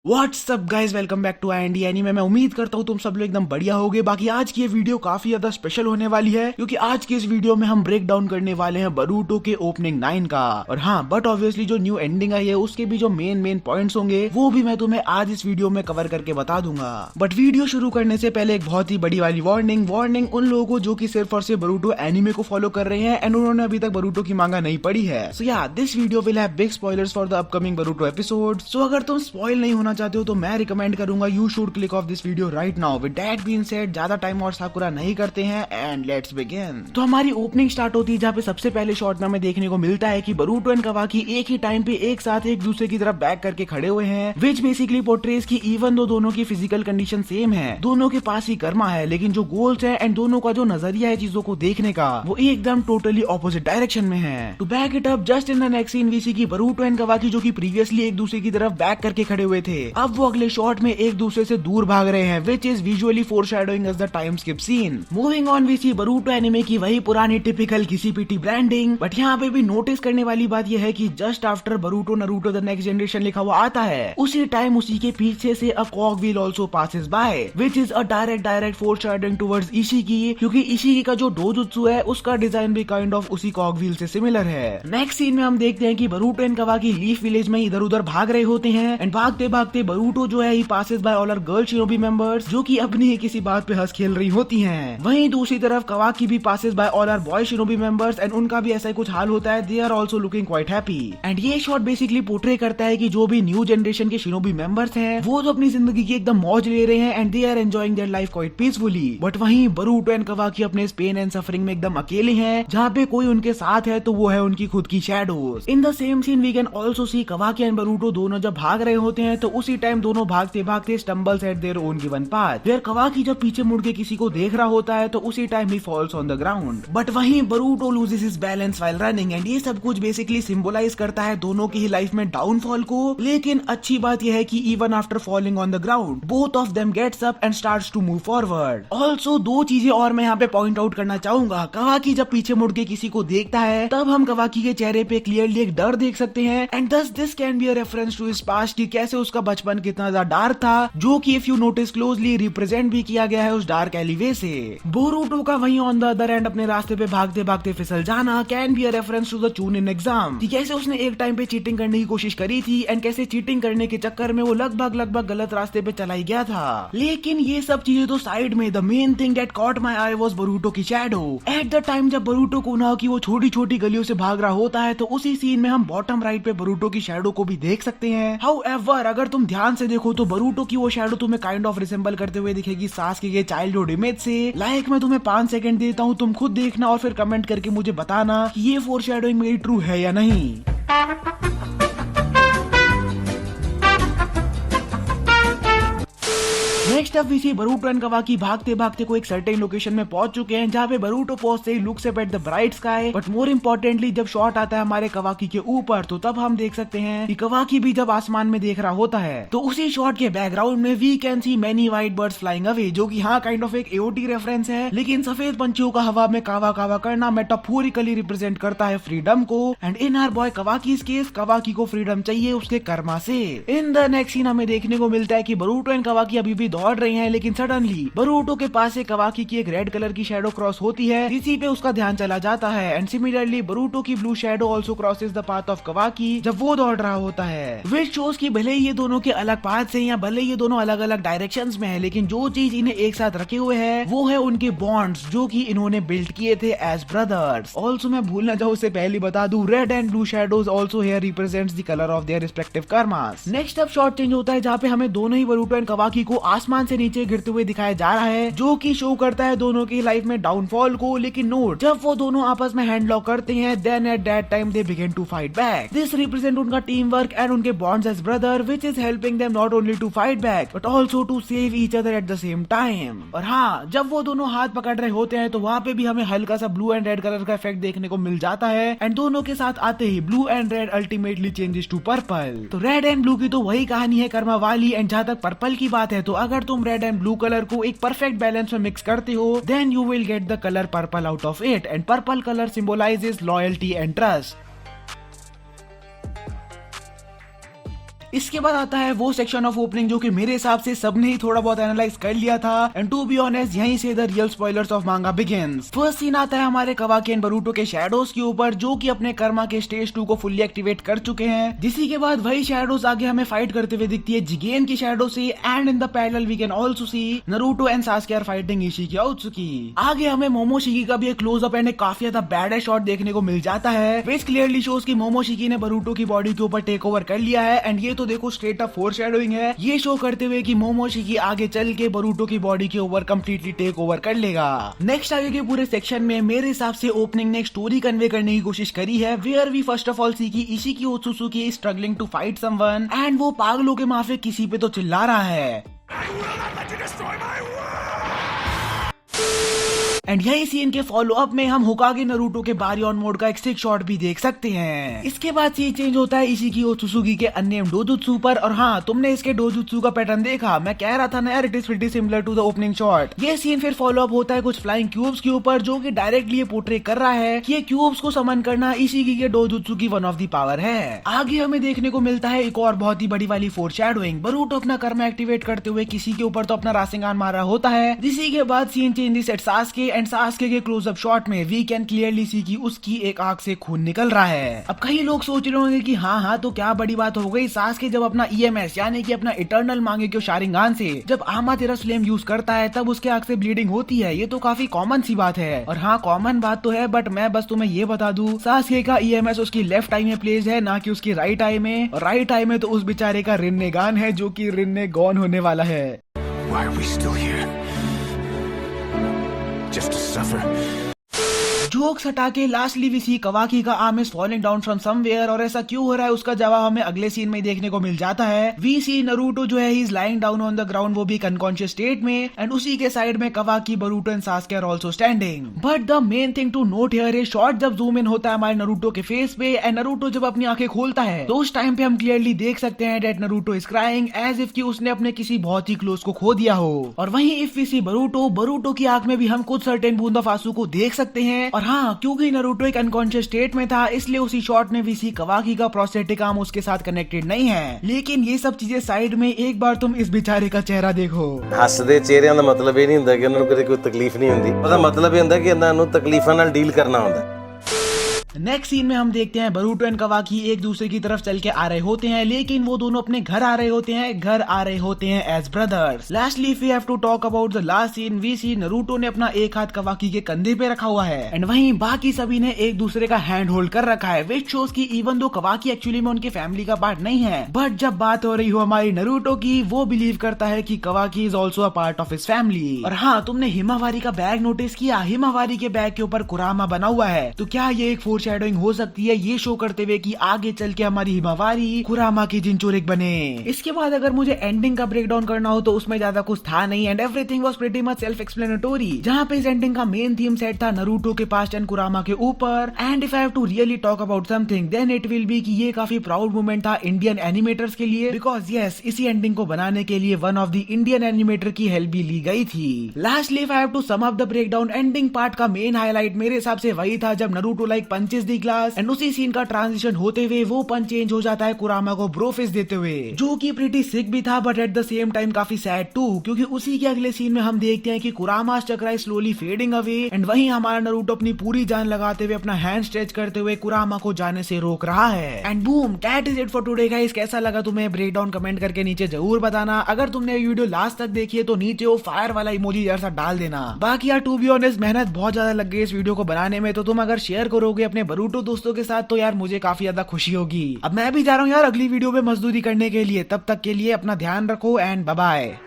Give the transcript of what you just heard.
WhatsApp guys, welcome back to I anime. मैं उम्मीद करता हूँ तुम सब लोग एकदम बढ़िया होगे। बाकी आज की ये वीडियो काफी ज्यादा स्पेशल होने वाली है क्योंकि आज की इस वीडियो में हम ब्रेक डाउन करने वाले हैं बरूटो के ओपनिंग 9 का। और हाँ, बट ऑब्वियसली जो न्यू एंडिंग आई है उसके भी जो मेन पॉइंट्स होंगे वो भी मैं तुम्हें आज इस वीडियो में कवर करके बता दूंगा। बट वीडियो शुरू करने से पहले एक बहुत ही बड़ी वाली वार्निंग उन लोगों को जो की सिर्फ और सिर्फ बरूटो एनीमे को फॉलो कर रहे हैं एंड उन्होंने अभी तक बरूटो की मांगा नहीं पड़ी है। So yeah this video will have big spoilers for the upcoming Boruto episode. So अगर तुम स्पॉइल नहीं होना चाहते हो तो मैं रिकमेंड करूंगा you should click of this video right now. With that being said, ज्यादा टाइम और साकुरा नहीं करते हैं एंड लेट्स बिगिन। तो हमारी ओपनिंग स्टार्ट होती है जहाँ पे सबसे पहले शॉट में हमें देखने को मिलता है कि बरूटो एंड कवाकी एक ही टाइम पे एक साथ एक दूसरे की तरफ बैक करके खड़े हुए हैं, विच बेसिकली पोर्ट्रेज की इवन दो दोनों की फिजिकल कंडीशन सेम है, दोनों के पास ही कर्मा है, लेकिन जो गोल्स है एंड दोनों का जो नजरिया है चीजों को देखने का वो एकदम टोटली ऑपोजिट डायरेक्शन में है। To back it up, just in the next scene we see की बरूटो एंड कवाकी जो की प्रीवियसली एक दूसरे की तरफ बैक करके खड़े हुए थे, अब वो अगले शॉट में एक दूसरे से दूर भाग रहे हैं, which is visually foreshadowing as the time skip scene. Moving on, we see Boruto anime की वही पुरानी टिपिकल घिसी पिटी ब्रांडिंग। बट यहाँ पे भी नोटिस करने वाली बात यह है कि just after Boruto Naruto the next generation लिखा हुआ आता है, उसी टाइम उसी के पीछे से a cog wheel also passes by, which is a direct foreshadowing towards Ishiki, क्योंकि इशिकी का जो डोजुत्सु है उसका डिजाइन भी काइंड ऑफ उसी कॉग व्हील से सिमिलर है। नेक्स्ट सीन में हम देखते हैं कि बरूटो एंड कवाकी लीफ विलेज में इधर उधर भाग रहे होते हैं एंड भागते भागते बरूटो जो है ही passes by all girl shinobi members जो कि अपनी ही किसी बात पे हंस खेल रही होती हैं। वहीं दूसरी तरफ कवाकी भी passes by all our boy shinobi members and उनका भी ऐसा ही कुछ हाल होता है। They are also looking quite happy and ये शॉट बेसिकली पोर्ट्रे करता है कि जो भी न्यू जनरेशन के शिनोबी मेंबर्स हैं वो तो अपनी जिंदगी की एकदम मौज ले रहे हैं and they are enjoying their life quite peacefully. But वहीं बरूटो एंड कवाकी अपने पेन एंड सफरिंग में एकदम अकेले हैं, जहाँ पे कोई उनके साथ है तो वो है उनकी खुद की shadows. In the same scene we can also see Kawaki and Boruto दोनों जब भाग रहे होते हैं तो उसी टाइम दोनों भागते भागते stumbles at their own given path, where Kawaki जब पीछे मुड़ के किसी को देख रहा होता है तो उसी टाइम ही falls on the ground. But वहीं Boruto loses his balance while running and ये सब कुछ बेसिकली सिंबलाइज करता है दोनों की ही लाइफ में डाउनफॉल को। लेकिन अच्छी बात यह है कि even after falling on the ground both of them gets up and starts to move forward. Also दो चीजें और मैं यहाँ पे पॉइंट आउट करना चाहूंगा। कवाकी जब पीछे मुड़ के किसी को देखता है तब हम कवाकी के चेहरे पे क्लियरली एक डर देख सकते हैं and thus this can be a reference to his past कि कैसे उसका बचपन कितना ज्यादा डार्क था, जो कि if you notice closely represent भी किया गया है उस डार्क एलिवे से। बोरुटो का वहीं ऑन द अदर एंड अपने रास्ते पे भागते भागते फिसल जाना can be a reference to the chunin exam कि कैसे उसने एक टाइम पे चीटिंग करने की कोशिश करी थी एंड कैसे चीटिंग करने के चक्कर में वो लगभग गलत रास्ते पे चला ही गया था। लेकिन ये सब चीजें तो साइड में, the main thing that caught my eye was Boruto की शैडो। एट द टाइम जब बरूटो को ना कि वो छोटी छोटी गलियों से भाग रहा होता है तो उसी सीन में हम बॉटम राइट पे बरूटो की शैडो को भी देख सकते हैं। हाउएवर अगर तुम ध्यान से देखो तो बरूटो की वो शैडो तुम्हें काइंड ऑफ रिसेंबल करते हुए दिखेगी सास्के के चाइल्डहुड इमेज से। लाइक मैं तुम्हें 5 सेकंड देता हूँ, तुम खुद देखना और फिर कमेंट करके मुझे बताना कि ये फोरशैडोइंग मेरी ट्रू है या नहीं। Next up we see Boruto and Kawaki भागते भागते को एक सर्टेन लोकेशन में पहुंच चुके हैं, जहाँ पे बरूटो पहुंच से he looks up at the bright sky. But more importantly जब शॉट आता है हमारे कवाकी के ऊपर तो तब हम देख सकते हैं कि कवाकी भी जब आसमान में देख रहा होता है तो उसी शॉट के बैकग्राउंड में we can see many white birds flying away, जो कि हाँ काइंड ऑफ एक एओटी रेफरेंस है। लेकिन सफेद पंछियों का हवा में कावा कावा करना मेटाफोरिकली रिप्रेजेंट करता है फ्रीडम को and in our boy Kawaki case Kawaki को फ्रीडम चाहिए उसके कर्मा से। इन द नेक्स्ट सीन हमें देखने को मिलता है कि बरूटो एंड कवाकी अभी भी दौड़ रहे हैं, लेकिन सडनली बरूटो के पास से कवाकी की एक रेड कलर की शैडो क्रॉस होती है, इसी पे उसका ध्यान चला जाता है एंड सिमिलरली बरूटो की blue shadow also crosses the path of Kawaki जब वो दौड़ रहा होता है। विच शोज की भले ही ये दोनों के अलग पाथ से या भले ये दोनों अलग अलग डायरेक्शंस में है, लेकिन जो चीज इन्हें एक साथ रखे हुए है वो है उनके बॉन्ड्स जो कि इन्होंने बिल्ड किए थे एज ब्रदर्स। ऑल्सो मैं भूल ना जाऊँ उससे पहले बता दूं, red and blue shadows also here represents the colour of their respective karmas. Next अब शॉट चेंज होता है जहाँ पे हमें दोनों ही बरूटो एंड कवाकी को आसमान से नीचे गिरते हुए दिखाया जा रहा है, जो कि शो करता है दोनों की लाइफ में डाउनफॉल को। लेकिन नोट, जब वो दोनों आपस में हैंड लॉक करते हैं then at that time they begin to fight back. This represent उनका टीम वर्क एंड उनके bonds as brother which is helping them not only to fight back but also to save each other at the same time. और हाँ, जब वो दोनों हाथ पकड़ रहे होते हैं तो वहाँ पे भी हमें हल्का सा ब्लू एंड रेड कलर का इफेक्ट देखने को मिल जाता है एंड दोनों के साथ आते ही blue and red ultimately changes to purple. तो रेड एंड ब्लू की तो वही कहानी है कर्मा वाली एंड जहाँ तक पर्पल की बात है तो अगर तुम रेड एंड ब्लू कलर को एक परफेक्ट बैलेंस में मिक्स करते हो then you will get the colour purple out of it and purple colour symbolises loyalty and trust. इसके बाद आता है वो सेक्शन ऑफ ओपनिंग जो कि मेरे हिसाब से सबने ही थोड़ा बहुत एनालाइज कर लिया था एंड टू बी ऑनेस्ट यहीं से द रियल स्पॉयलर्स ऑफ मांगा बिगिंस। फर्स्ट सीन आता है हमारे कवाकी एंड बरूटो के शैडोज के ऊपर जो कि अपने कर्मा के स्टेज 2 को फुल्ली एक्टिवेट कर चुके हैं, जिसी के बाद वही शैडोज आगे हमें फाइट करते हुए दिखती है जिगेन की शैडो से and in the parallel we can also see Naruto and Sasuke are fighting Ishiki Otsutsuki. आगे हमें मोमोशिकी का भी एक क्लोजअप एंड एक काफी ज्यादा बैड शॉट देखने को मिल जाता है विच क्लियरली शोज कि मोमोशिकी ने बरूटो की बॉडी के ऊपर टेक ओवर कर लिया है एंड ये तो देखो स्ट्रेट अप फोरशैडोइंग है, ये शो करते हुए कि मोमोशिकी आगे चल के बरूटो की बॉडी के ऊपर कंप्लीटली टेक ओवर कर लेगा। नेक्स्ट आगे के पूरे सेक्शन में मेरे हिसाब से ओपनिंग ने एक स्टोरी कन्वे करने की कोशिश करी है where we first of all see की Ishiki Otsutsuki struggling to fight someone and वो पागलों के माफिया किसी पे तो चिल्ला रहा है एंड यही सीन के फॉलो अप में हम होकागे नारुतो के बारी ऑन मोड का एक सिक शॉट भी देख सकते हैं। इसके बाद सीन चेंज होता है इशिकी ओत्सुकी के अननेम्ड डोजुत्सु पर और हाँ तुमने इसके डोजुत्सु का पैटर्न देखा, मैं कह रहा था ना यार it is pretty similar to the opening shot. ये सीन फिर फॉलो अप होता है कुछ फ्लाइंग क्यूब्स के ऊपर जो कि डायरेक्टली ये पोर्ट्रे कर रहा है कि ये क्यूब्स को समन करना इशिकी के डोजुत्सु की वन ऑफ द पावर है। आगे हमें देखने को मिलता है एक और बहुत ही बड़ी वाली फोरशैडोइंग, बरूटो अपना कर्मा एक्टिवेट करते हुए किसी के ऊपर तो अपना रासेंगान मार रहा होता है, जिसी के बाद scene changes at Sasuke and Sasuke के क्लोजअप शॉट में वी कैन क्लियरली सी कि उसकी एक आंख से खून निकल रहा है। अब कई लोग सोच रहे होंगे कि हाँ तो क्या बड़ी बात हो गई, सास्के जब अपना ईएमएस यानी कि अपना इटर्नल मांगे क्यों शारिंगान से जब आमातेरस फ्लेम यूज करता है तब उसके आंख से ब्लीडिंग होती है, ये तो काफी कॉमन सी बात है। और हाँ कॉमन बात तो है बट मैं बस तुम्हें ये बता दूं सास्के का ईएमएस उसकी लेफ्ट आई में प्लेस है ना कि उसकी राइट आई में, और राइट आई में तो उस बेचारे का रिन्नेगान है जो कि रिन्ने गॉन होने वाला है। Why are we still here? Just to suffer? Jokes हटा के लास्टली वी सी कवाकी का arm is falling down from somewhere और ऐसा क्यों हो रहा है उसका जवाब हमें अगले सीन में देखने को मिल जाता है। वी सी नारुतो जो है he is lying down on the ground, वो भी अनकॉन्शियस स्टेट में एंड उसी के साइड में Kawaki Boruto and Sasuke are also standing. But the main thing to note here is shot जब जूम इन होता है हमारे नारुतो के फेस पे एंड नारुतो जब अपनी आंखें खोलता है तो उस टाइम पे हम क्लियरली देख सकते हैं that Naruto is crying as if कि उसने अपने किसी बहुत ही क्लोज को खो दिया हो। और वहीं इफ वी सी बरूटो की आंख में भी हम कुछ सर्टेन बूंद ऑफ आंसू को देख सकते हैं। और हाँ क्योंकि नारुतो एक अनकॉन्शियस स्टेट में था इसलिए उसी शॉट में वीसी कवाकी का प्रोस्थेटिक आर्म उसके साथ कनेक्टेड नहीं है। लेकिन ये सब चीजें साइड में, एक बार तुम इस बेचारे का चेहरा देखो। ਹੱਸਦੇ ਚਿਹਰਿਆਂ ਦਾ ਮਤਲਬ ਇਹ ਨਹੀਂ ਹੁੰਦਾ ਕਿ ਉਹਨਾਂ ਨੂੰ ਕਦੇ ਕੋਈ ਤਕਲੀਫ ਨਹੀਂ ਹੁੰਦੀ, ਉਹਦਾ ਮਤਲਬ ਇਹ ਹੁੰਦਾ ਕਿ ਇਹਨਾਂ ਨੂੰ ਤਕਲੀਫਾਂ ਨਾਲ ਡੀਲ ਕਰਨਾ ਹੁੰਦਾ। नेक्स्ट सीन में हम देखते हैं बरूटो एंड कवाकी एक दूसरे की तरफ चल के आ रहे होते हैं लेकिन वो दोनों अपने घर आ रहे होते हैं as brothers. Lastly we have to talk about the last scene, we see Naruto ने अपना एक हाथ कवाकी के कंधे पे रखा हुआ है एंड वहीं बाकी सभी ने एक दूसरे का हैंड होल्ड कर रखा है विच शोज की इवन दो कवाकी एक्चुअली में उनके फैमिली का पार्ट नहीं है बट जब बात हो रही हो हमारी नारुतो की वो बिलीव करता है कि Kawaki is also a part of his family. और हाँ तुमने हिमावारी का बैग नोटिस किया, हिमावारी के बैग के ऊपर कुरामा बना हुआ है, तो क्या ये एक फोरशैडोइंग हो सकती है ये शो करते हुए कि आगे चल के हमारी हिमावारी कुरामा की जिंचोरिक बने। इसके बाद अगर मुझे एंडिंग का ब्रेक डाउन करना हो तो उसमें ज्यादा कुछ था नहीं and everything was pretty much self explanatory, जहाँ पे इस एंडिंग का मेन थीम सेट था नारुतो के पास्ट एंड कुरामा के ऊपर। And if I have to really talk about something then it will be कि ये काफी प्राउड मोमेंट था इंडियन एनिमेटर्स के लिए बिकॉज यस इसी एंडिंग को बनाने के लिए one of the Indian animator की हेल्प भी ली गई थी। Lastly if I have to sum up the breakdown, ending part का मेन हाईलाइट मेरे हिसाब से वही था जब Naruto like punches the glass and उसी सीन का ट्रांजिशन होते हुए वो पंच चेंज हो जाता है कुरामा को ब्रोफेस देते हुए, जो कि प्रीटी सिक भी था but at the same time काफी सैड टू, क्योंकि उसी के अगले सीन में हम देखते हैं कि कुरामा चक्रा स्लोली फेडिंग अवे एंड वहीं हमारा नारुतो अपनी पूरी जान लगाते हुए अपना हैंड स्ट्रेच करते हुए कुरामा को जाने से रोक रहा है। And boom that is it for today guys. कैसा लगा तुम्हें ब्रेक डाउन कमेंट करके नीचे जरूर बताना। अगर तुमने ये वीडियो लास्ट तक देखी है तो नीचे वो फायर वाला इमोजी जैसा डाल देना। बाकी यार टू बी ऑनेस्ट मेहनत बहुत ज्यादा लग गई इस वीडियो को बनाने में, तो तुम अगर शेयर करोगे अपने बरूटो दोस्तों के साथ तो यार मुझे काफी ज्यादा खुशी होगी। अब मैं भी जा रहा हूँ यार अगली वीडियो में मजदूरी करने के लिए, तब तक के लिए अपना ध्यान रखो एंड बाय बाय।